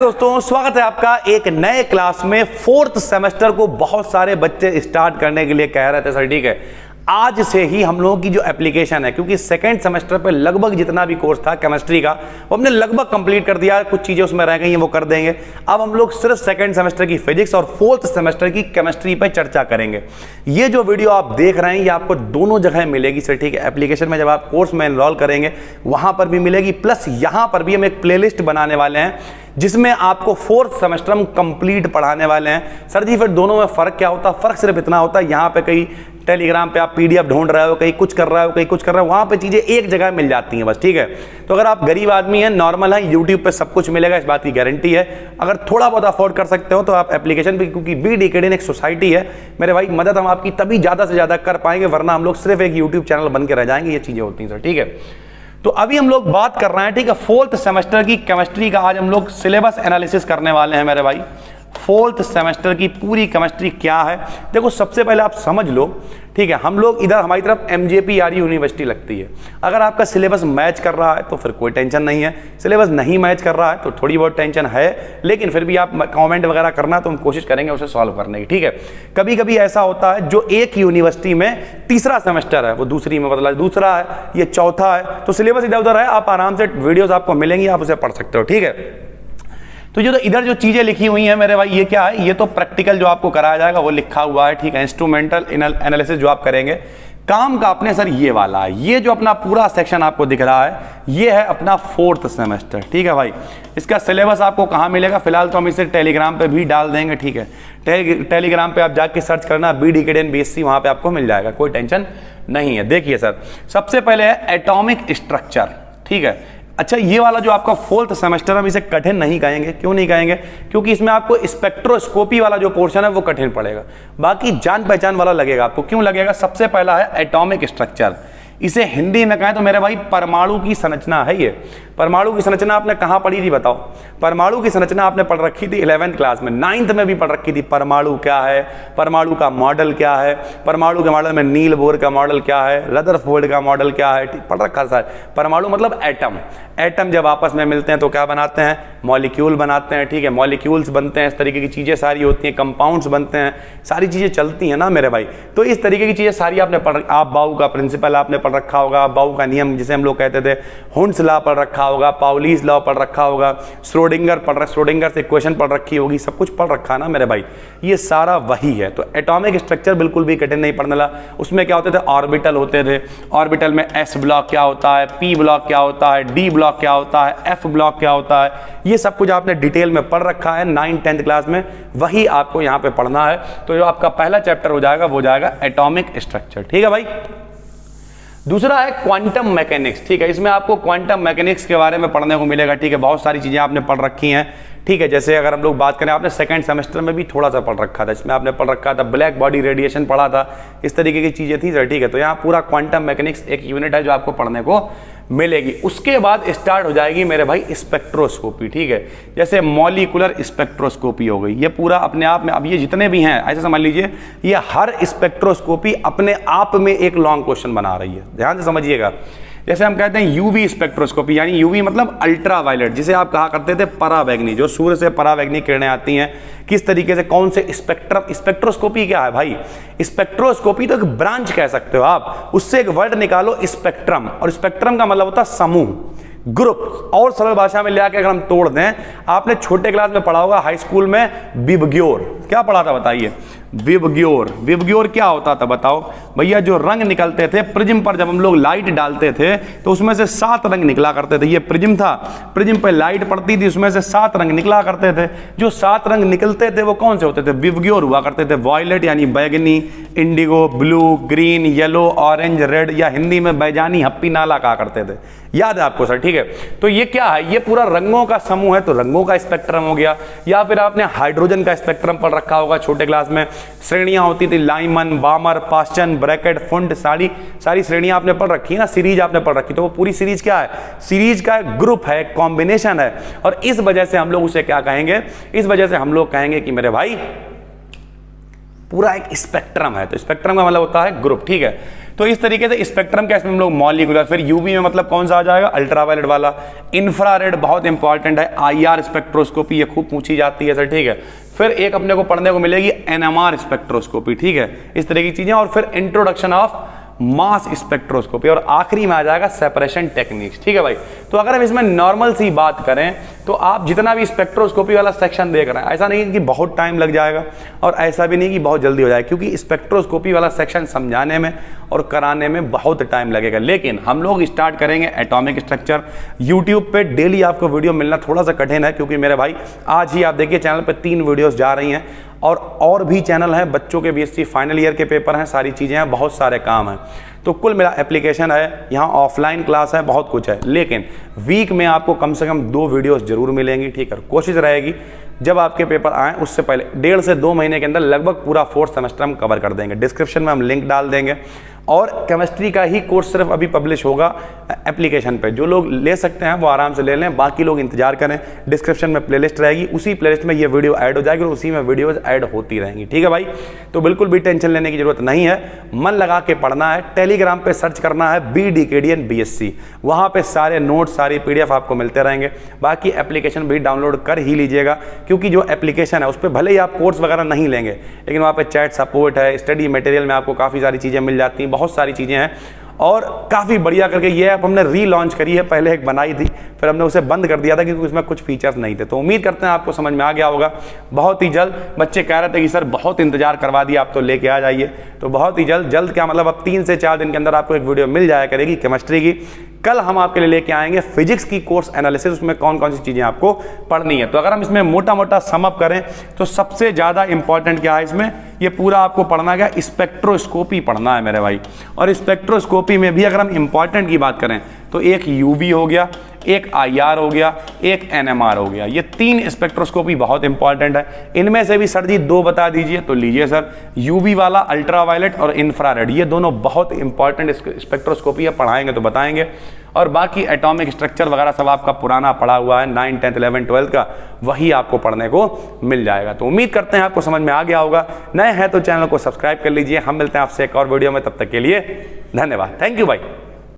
दोस्तों स्वागत है आपका एक नए क्लास में। फोर्थ सेमेस्टर को बहुत सारे बच्चे स्टार्ट करने के लिए कह रहे थे सर ठीक है, आज से ही हम लोगों की जो एप्लीकेशन है, क्योंकि सेकंड सेमेस्टर पे लगभग जितना भी कोर्स था केमिस्ट्री का वो हमने लगभग कंप्लीट कर दिया, कुछ चीजें उसमें रह गई हैं वो कर देंगे। अब हम लोग सिर्फ सेकंड सेमेस्टर की फिजिक्स और फोर्थ सेमेस्टर की केमिस्ट्री पे चर्चा करेंगे। ये जो वीडियो आप देख रहे हैं ये आपको दोनों जगह मिलेगी सर ठीक है। एप्लीकेशन में जब आप कोर्स में एनरोल करेंगे वहां पर भी मिलेगी, प्लस यहां पर भी हम एक प्लेलिस्ट बनाने वाले हैं जिसमें आपको फोर्थ सेमेस्टर हम कंप्लीट पढ़ाने वाले हैं। सर जी फिर दोनों में फर्क क्या होता है? फर्क सिर्फ इतना होता है, यहाँ पे कहीं टेलीग्राम पे आप पीडीएफ ढूंढ रहे हो, कहीं कुछ कर रहे हो, कहीं कुछ कर रहे हो, वहां पे चीजें एक जगह मिल जाती हैं बस ठीक है। तो अगर आप गरीब आदमी हैं, नॉर्मल हैं, यूट्यूब पे सब कुछ मिलेगा, इस बात की गारंटी है। अगर थोड़ा बहुत अफोर्ड कर सकते हो तो आप एप्लीकेशन पे, क्योंकि बीड एकेडमी एक सोसाइटी है मेरे भाई, मदद हम आपकी तभी ज्यादा से ज्यादा कर पाएंगे, वरना हम लोग सिर्फ एक यूट्यूब चैनल बन के रह जाएंगे। ये चीजें होती हैं सर ठीक है। तो अभी हम लोग बात कर रहे हैं ठीक है फोर्थ सेमेस्टर की केमिस्ट्री का। आज हम लोग सिलेबस एनालिसिस करने वाले हैं मेरे भाई। फोर्थ सेमेस्टर की पूरी केमिस्ट्री क्या है देखो, सबसे पहले आप समझ लो ठीक है। हम लोग इधर हमारी तरफ एमजेपीआरयू यूनिवर्सिटी लगती है। अगर आपका सिलेबस मैच कर रहा है तो फिर कोई टेंशन नहीं है, सिलेबस नहीं मैच कर रहा है तो थोड़ी बहुत टेंशन है, लेकिन फिर भी आप कमेंट वगैरह करना तो हम कोशिश करेंगे उसे सॉल्व करने की ठीक है। कभी कभी ऐसा होता है जो एक यूनिवर्सिटी में तीसरा सेमेस्टर है वो दूसरी में बदला, दूसरा है ये चौथा है, तो सिलेबस इधर उधर है, आप आराम से वीडियोस आपको मिलेंगी, आप उसे पढ़ सकते हो ठीक है। तो ये तो इधर जो चीजें लिखी हुई हैं मेरे भाई, ये क्या है? ये तो प्रैक्टिकल जो आपको कराया जाएगा वो लिखा हुआ है ठीक है। इंस्ट्रूमेंटल एनालिसिस जो आप करेंगे, काम का अपने सर ये वाला है। ये जो अपना पूरा सेक्शन आपको दिख रहा है ये है अपना फोर्थ सेमेस्टर ठीक है भाई। इसका सिलेबस आपको कहाँ मिलेगा? फिलहाल तो हम इसे टेलीग्राम पे भी डाल देंगे ठीक है। टेलीग्राम पे आप जाके सर्च करना बीड एकेडमी बीएससी, वहां पे आपको मिल जाएगा, कोई टेंशन नहीं है। देखिए सर, सबसे पहले है एटॉमिक स्ट्रक्चर ठीक है। अच्छा, ये वाला जो आपका फोर्थ सेमेस्टर, हम इसे कठिन नहीं कहेंगे। क्यों नहीं कहेंगे? क्योंकि इसमें आपको स्पेक्ट्रोस्कोपी वाला जो पोर्शन है वो कठिन पड़ेगा, बाकी जान पहचान वाला लगेगा आपको। क्यों लगेगा? सबसे पहला है एटॉमिक स्ट्रक्चर। इसे हिंदी में कहें तो मेरे भाई परमाणु की संरचना है ये। परमाणु की संरचना आपने कहाँ पढ़ी थी बताओ? परमाणु की संरचना आपने पढ़ रखी थी 11th क्लास में, 9th में भी पढ़ रखी थी। परमाणु क्या है, परमाणु का मॉडल क्या है, परमाणु के मॉडल में नील बोर का मॉडल क्या है, रदरफोर्ड का मॉडल क्या है, पढ़ रखा सर। परमाणु मतलब एटम। एटम जब आपस में मिलते हैं तो क्या बनाते हैं? मॉलिक्यूल बनाते हैं ठीक है। मॉलिक्यूल्स बनते हैं, इस तरीके की चीजें सारी होती हैं, कंपाउंड्स बनते हैं, सारी चीजें चलती हैं ना मेरे भाई। तो इस तरीके की चीजें सारी आपने पढ़, आप बाउ का प्रिंसिपल आपने पढ़ रखा होगा, बाउ का नियम जिसे हम लोग कहते थे, हुंड्स लॉ पढ़ रखा होगा, पाउलीज लॉ पढ़ रखा होगा, श्रोडिंगर से इक्वेशन पढ़ रखी होगी, सब कुछ पढ़ रखा ना मेरे भाई। ये सारा वही है। तो एटॉमिक स्ट्रक्चर बिल्कुल भी कठिन नहीं पढ़ने लगा। उसमें क्या होते थे? ऑर्बिटल होते थे। ऑर्बिटल में एस ब्लॉक क्या होता है, पी ब्लॉक क्या होता है, डी ब्लॉक क्या होता है, एफ ब्लॉक क्या होता है, ये सब कुछ आपने डिटेल में पढ़ रखा है 9th 10th क्लास में, वही आपको यहाँ पे पढ़ना है। तो जो आपका पहला चैप्टर हो जाएगा वो जाएगा एटॉमिक स्ट्रक्चर ठीक है भाई। दूसरा है क्वांटम मैकेनिक्स ठीक है। इसमें आपको क्वांटम मैकेनिक्स के बारे में पढ़ने को मिलेगा ठीक है। बहुत सारी चीजें आपने पढ़ रखी हैं ठीक है। जैसे अगर हम लोग बात करें, आपने सेकंड सेमेस्टर में भी थोड़ा सा पढ़ रखा था, इसमें आपने पढ़ रखा था ब्लैक बॉडी रेडिएशन पढ़ा था, इस तरीके की चीजें थी सर ठीक है। तो यहाँ पूरा क्वांटम मैकेनिक्स एक यूनिट है जो आपको पढ़ने को मिलेगी। उसके बाद स्टार्ट हो जाएगी मेरे भाई स्पेक्ट्रोस्कोपी ठीक है। जैसे मॉलिक्यूलर स्पेक्ट्रोस्कोपी हो गई, ये पूरा अपने आप में, अब ये जितने भी हैं ऐसे समझ लीजिए, ये हर स्पेक्ट्रोस्कोपी अपने आप में एक लॉन्ग क्वेश्चन बना रही है, ध्यान से समझिएगा। जैसे हम कहते हैं यूवी स्पेक्ट्रोस्कोपी, यानी यूवी मतलब अल्ट्रावायलेट, जिसे आप कहा करते थे परावैंगनी, जो सूर्य से परावैंगनी किरणें आती हैं, किस तरीके से, कौन से स्पेक्ट्रम। स्पेक्ट्रोस्कोपी क्या है भाई? स्पेक्ट्रोस्कोपी तो एक ब्रांच कह सकते हो आप, उससे एक वर्ड निकालो स्पेक्ट्रम, और स्पेक्ट्रम का मतलब होता है समूह, ग्रुप। और सरल भाषा में लेकर अगर हम तोड़ दें, आपने छोटे क्लास में पढ़ा होगा हाई स्कूल में विबग्योर, क्या पढ़ा था बताइए? विबग्योर। विबग्योर क्या होता था बताओ भैया? जो रंग निकलते थे प्रिज्म पर, जब हम लोग लाइट डालते थे तो उसमें से 7 रंग निकला करते थे। ये प्रिज्म था, प्रिज्म पे लाइट पड़ती थी, उसमें से 7 रंग निकला करते थे। जो 7 रंग निकलते थे वो कौन से होते थे? विबग्योर हुआ करते थे। वॉयलेट यानी बैगनी, Indigo, blue, green, yellow, orange, red, या हिंदी में बैजानी, हप्पी नाला कहा करते थे। याद है आपको सर ठीक है। तो ये क्या है? ये पूरा रंगों का समूह है, तो रंगों का स्पेक्ट्रम हो गया। या फिर आपने हाइड्रोजन का स्पेक्ट्रम पढ़ रखा होगा छोटे क्लास में, श्रेणियां होती थी, लाइमन, बामर, पास्चन, ब्रैकेट, फुंड, सारी श्रेणियां आपने पढ़ रखी है ना, सीरीज आपने पढ़ रखी। तो वो पूरी सीरीज क्या है? सीरीज का ग्रुप है, कॉम्बिनेशन है, और इस वजह से हम लोग उसे क्या कहेंगे? इस वजह से हम लोग कहेंगे कि मेरे भाई पूरा एक स्पेक्ट्रम है। तो स्पेक्ट्रम का मतलब होता है ग्रुप ठीक है। तो इस तरीके से स्पेक्ट्रम का इसमें हम लोग मॉलिक्यूलर, फिर यूवी में मतलब कौन सा आ जाएगा, अल्ट्रावायलेट वाला। इंफ्रारेड बहुत इंपॉर्टेंट है, IR स्पेक्ट्रोस्कोपी, ये खूब पूछी जाती है सर, ठीक है। फिर एक अपने को पढ़ने को मिलेगी NMR स्पेक्ट्रोस्कोपी, ठीक है, इस तरह की चीजें। और फिर इंट्रोडक्शन ऑफ मास स्पेक्ट्रोस्कोपी, और आखिरी में आ जाएगा सेपरेशन टेक्निक्स, ठीक है भाई। तो अगर हम इसमें नॉर्मल सी बात करें तो आप जितना भी स्पेक्ट्रोस्कोपी वाला सेक्शन देख रहे हैं, ऐसा नहीं है कि बहुत टाइम लग जाएगा और ऐसा भी नहीं कि बहुत जल्दी हो जाएगा, क्योंकि स्पेक्ट्रोस्कोपी वाला सेक्शन समझाने में और कराने में बहुत टाइम लगेगा। लेकिन हम लोग स्टार्ट करेंगे एटॉमिक स्ट्रक्चर। यूट्यूब पे डेली आपको वीडियो मिलना थोड़ा सा कठिन है, क्योंकि मेरे भाई आज ही आप देखिए चैनल पे 3 वीडियोस जा रही हैं, और भी चैनल हैं, बच्चों के BSc फाइनल ईयर के पेपर हैं, सारी चीज़ें हैं, बहुत सारे काम हैं। तो कुल मेरा एप्लीकेशन है, यहाँ ऑफलाइन क्लास है, बहुत कुछ है। लेकिन वीक में आपको कम से कम 2 वीडियोस जरूर मिलेंगी, ठीक है। कोशिश रहेगी जब आपके पेपर आए उससे पहले 1.5 से 2 महीने के अंदर लगभग पूरा 4th सेमेस्टर हम कवर कर देंगे। डिस्क्रिप्शन में हम लिंक डाल देंगे, और केमिस्ट्री का ही कोर्स सिर्फ अभी पब्लिश होगा एप्लीकेशन पे। जो लोग ले सकते हैं वो आराम से ले लें, बाकी लोग इंतजार करें। डिस्क्रिप्शन में प्लेलिस्ट रहेगी, उसी प्लेलिस्ट में ये वीडियो ऐड हो जाएगी और उसी में वीडियोज ऐड होती रहेंगी, ठीक है भाई। तो बिल्कुल भी टेंशन लेने की जरूरत नहीं है, मन लगा के पढ़ना है। टेलीग्राम पे सर्च करना है BDKDN BSc, वहाँ पे सारे नोट्स, सारी PDF आपको मिलते रहेंगे। बाकी एप्लीकेशन भी डाउनलोड कर ही लीजिएगा, क्योंकि जो एप्लीकेशन है उस पर भले ही आप कोर्स वगैरह नहीं लेंगे, लेकिन वहाँ पे चैट सपोर्ट है, स्टडी मटेरियल में आपको काफ़ी सारी चीज़ें मिल जाती हैं, बहुत सारी चीज़ें हैं। और काफ़ी बढ़िया करके ये ऐप हमने रीलॉन्च करी है, पहले एक बनाई थी, फिर हमने उसे बंद कर दिया था क्योंकि उसमें कुछ फीचर्स नहीं थे। तो उम्मीद करते हैं आपको समझ में आ गया होगा। बहुत ही जल्द बच्चे कह रहे थे कि सर बहुत इंतजार करवा दिया, आप तो लेके आ जाइए। तो बहुत ही जल्द क्या मतलब, अब 3 से 4 दिन के अंदर आपको एक वीडियो मिल जाया करेगी केमिस्ट्री की। कल हम आपके लिए लेके आएंगे फिजिक्स की कोर्स एनालिसिस, उसमें कौन कौन सी चीज़ें आपको पढ़नी है। तो अगर हम इसमें मोटा मोटा समअप करें तो सबसे ज़्यादा इंपॉर्टेंट क्या है इसमें, ये पूरा आपको पढ़ना क्या, स्पेक्ट्रोस्कोपी पढ़ना है मेरे भाई। और स्पेक्ट्रोस्कोपी में भी अगर हम इंपॉर्टेंट की बात करें तो एक UV हो गया, एक IR हो गया, एक NMR हो गया। ये 3 स्पेक्ट्रोस्कोपी बहुत इंपॉर्टेंट है। इनमें से भी सर जी 2 बता दीजिए, तो लीजिए सर, UV वाला अल्ट्रावायलेट और इंफ्रारेड, ये दोनों बहुत इंपॉर्टेंट स्पेक्ट्रोस्कोपी है, पढ़ाएंगे तो बताएंगे। और बाकी एटॉमिक स्ट्रक्चर वगैरह सब आपका पुराना पढ़ा हुआ है 9th 10th 11th 12th का, वही आपको पढ़ने को मिल जाएगा। तो उम्मीद करते हैं आपको समझ में आ गया होगा। नए हैं तो चैनल को सब्सक्राइब कर लीजिए। हम मिलते हैं आपसे एक और वीडियो में, तब तक के लिए धन्यवाद। थैंक यू भाई।